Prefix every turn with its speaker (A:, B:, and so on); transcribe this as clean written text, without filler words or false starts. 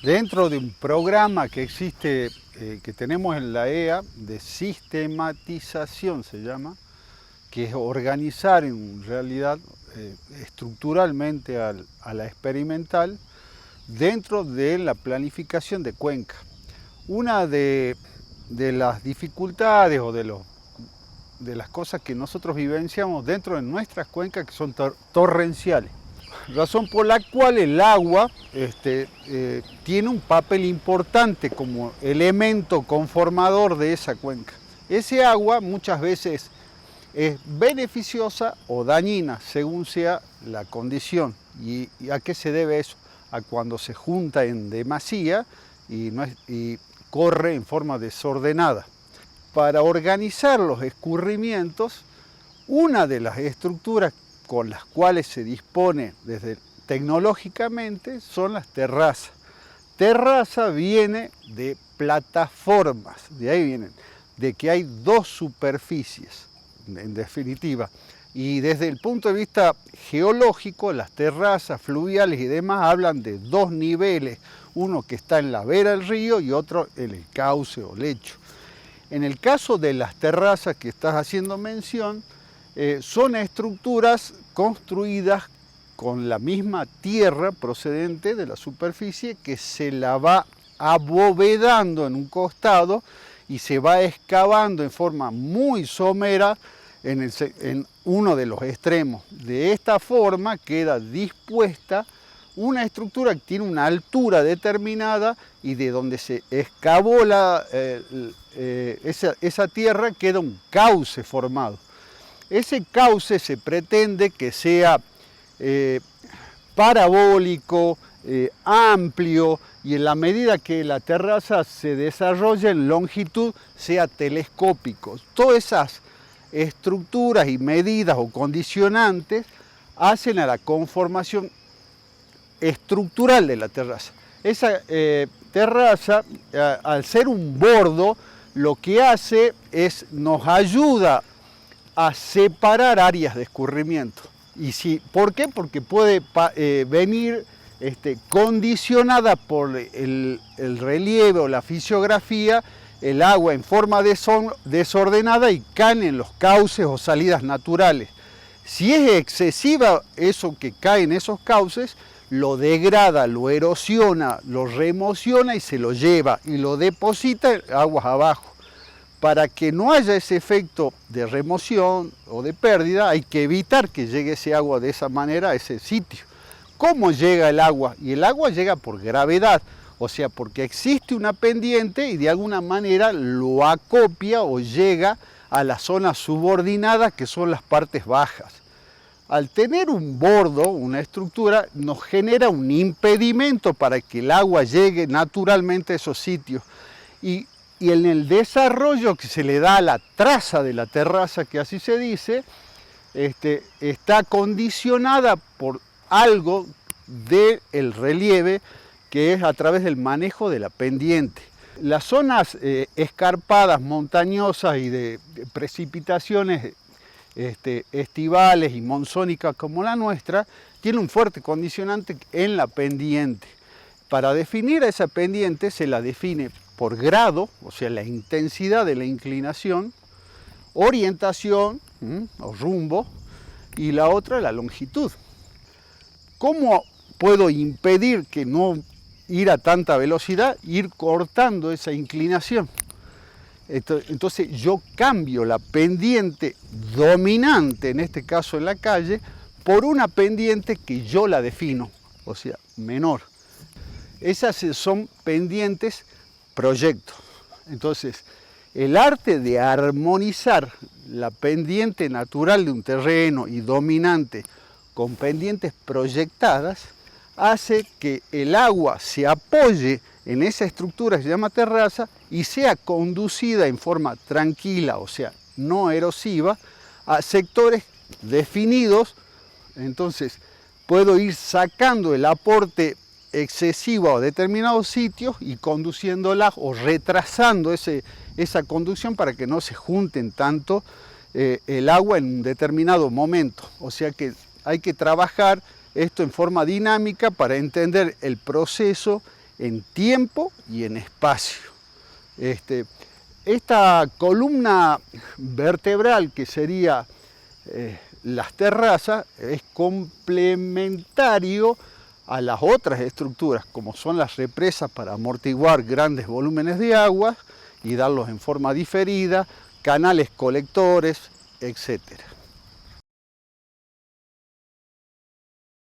A: Dentro de un programa que existe, que tenemos en la EA, de sistematización se llama, que es organizar en realidad estructuralmente a la experimental dentro de la planificación de cuenca. Una de las dificultades o de las cosas que nosotros vivenciamos dentro de nuestras cuencas, que son torrenciales, razón por la cual el agua tiene un papel importante como elemento conformador de esa cuenca. Ese agua muchas veces es beneficiosa o dañina según sea la condición. ¿Y a qué se debe eso? A cuando se junta en demasía y corre en forma desordenada. Para organizar los escurrimientos, una de las estructuras con las cuales se dispone tecnológicamente son las terrazas. Terraza viene de plataformas, de ahí vienen, de que hay dos superficies, en definitiva. Y desde el punto de vista geológico, las terrazas fluviales y demás hablan de dos niveles, uno que está en la vera del río y otro en el cauce o lecho. En el caso de las terrazas que estás haciendo mención, son estructuras construidas con la misma tierra procedente de la superficie que se la va abovedando en un costado y se va excavando en forma muy somera en uno de los extremos. De esta forma queda dispuesta una estructura que tiene una altura determinada y de donde se excavó esa tierra queda un cauce formado. Ese cauce se pretende que sea parabólico, amplio, y en la medida que la terraza se desarrolla en longitud sea telescópico. Todas esas estructuras y medidas o condicionantes hacen a la conformación estructural de la terraza. Esa terraza, al ser un bordo, lo que hace es nos ayuda a separar áreas de escurrimiento. ¿Por qué? Porque puede venir condicionada por el relieve o la fisiografía, el agua en forma desordenada y caen en los cauces o salidas naturales. Si es excesiva eso que cae en esos cauces, lo degrada, lo erosiona, lo reemociona y se lo lleva y lo deposita aguas abajo. Para que no haya ese efecto de remoción o de pérdida, hay que evitar que llegue ese agua de esa manera a ese sitio. ¿Cómo llega el agua? Y el agua llega por gravedad, o sea, porque existe una pendiente y de alguna manera lo acopia o llega a las zonas subordinadas, que son las partes bajas. Al tener un bordo, una estructura, nos genera un impedimento para que el agua llegue naturalmente a esos sitios. Y en el desarrollo que se le da a la traza de la terraza, que así se dice, está condicionada por algo del relieve, que es a través del manejo de la pendiente. Las zonas escarpadas, montañosas y de precipitaciones estivales y monzónicas como la nuestra, tienen un fuerte condicionante en la pendiente. Para definir a esa pendiente se la define por grado, o sea, la intensidad de la inclinación, orientación o rumbo, y la otra la longitud. ¿Cómo puedo impedir que no ir a tanta velocidad? Ir cortando esa inclinación. Entonces yo cambio la pendiente dominante, en este caso en la calle, por una pendiente que yo la defino, o sea, menor. Esas son pendientes proyecto. Entonces, el arte de armonizar la pendiente natural de un terreno y dominante con pendientes proyectadas hace que el agua se apoye en esa estructura que se llama terraza y sea conducida en forma tranquila, o sea, no erosiva, a sectores definidos. Entonces, puedo ir sacando el aporte excesivo a determinados sitios y conduciéndolas o retrasando esa conducción para que no se junten tanto el agua en un determinado momento. O sea que hay que trabajar esto en forma dinámica para entender el proceso en tiempo y en espacio. Esta columna vertebral que sería las terrazas es complementario a las otras estructuras, como son las represas para amortiguar grandes volúmenes de agua y darlos en forma diferida, canales colectores, etc.